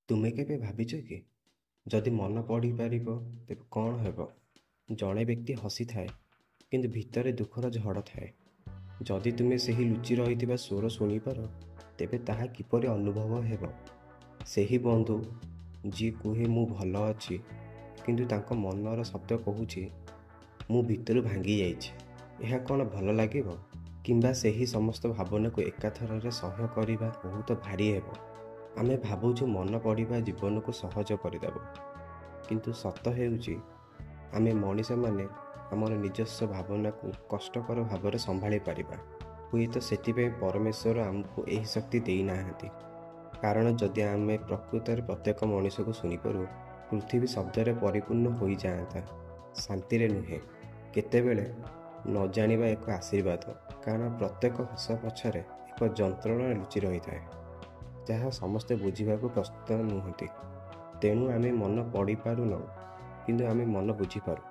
ତୁମେ କେବେ ଭାବିଛ କି ଯଦି ମନ ପଢ଼ିପାରିବ ତେବେ କ'ଣ ହେବ? ଜଣେ ବ୍ୟକ୍ତି ହସିଥାଏ କିନ୍ତୁ ଭିତରେ ଦୁଃଖର ଝଡ଼ ଥାଏ। ଯଦି ତୁମେ ସେହି ଲୁଚି ରହିଥିବା ସ୍ୱର ଶୁଣିପାର ତେବେ ତାହା କିପରି ଅନୁଭବ ହେବ? ସେହି ବନ୍ଧୁ ଯିଏ କୁହେ ମୁଁ ଭଲ ଅଛି କିନ୍ତୁ ତାଙ୍କ ମନର ଶବ୍ଦ କହୁଛି ମୁଁ ଭିତରୁ ଭାଙ୍ଗି ଯାଇଛି। ଏହା କ'ଣ ଭଲ ଲାଗିବ? କିମ୍ବା ସେହି ସମସ୍ତ ଭାବନାକୁ ଏକାଥରରେ ସହ୍ୟ କରିବା ବହୁତ ଭାରି ହେବ। ଆମେ ଭାବୁଛୁ ମନ ପଢ଼ିବା ଜୀବନକୁ ସହଜ କରିଦେବ, କିନ୍ତୁ ସତ ହେଉଛି ଆମେ ମଣିଷମାନେ ଆମର ନିଜସ୍ୱ ଭାବନାକୁ କଷ୍ଟକର ଭାବରେ ସମ୍ଭାଳି ପାରିବା। ହୁଏତ ସେଥିପାଇଁ ପରମେଶ୍ୱର ଆମକୁ ଏହି ଶକ୍ତି ଦେଇନାହାନ୍ତି। କାରଣ ଯଦି ଆମେ ପ୍ରକୃତରେ ପ୍ରତ୍ୟେକ ମଣିଷକୁ ଶୁଣିପାରୁ, ପୃଥିବୀ ଶବ୍ଦରେ ପରିପୂର୍ଣ୍ଣ ହୋଇଯାଆନ୍ତା, ଶାନ୍ତିରେ ନୁହେଁ। କେତେବେଳେ ନ ଜାଣିବା ଏକ ଆଶୀର୍ବାଦ, କାରଣ ପ୍ରତ୍ୟେକ ହସ ପଛରେ ଏକ ଯନ୍ତ୍ରଣା ଲୁଚି ରହିଥାଏ ଯାହା ସମସ୍ତେ ବୁଝିବାକୁ ପ୍ରସ୍ତୁତ ନୁହନ୍ତି। ତେଣୁ ଆମେ ମନ ପଢ଼ିପାରୁନାହୁଁ କିନ୍ତୁ ଆମେ ମନ ବୁଝିପାରୁ।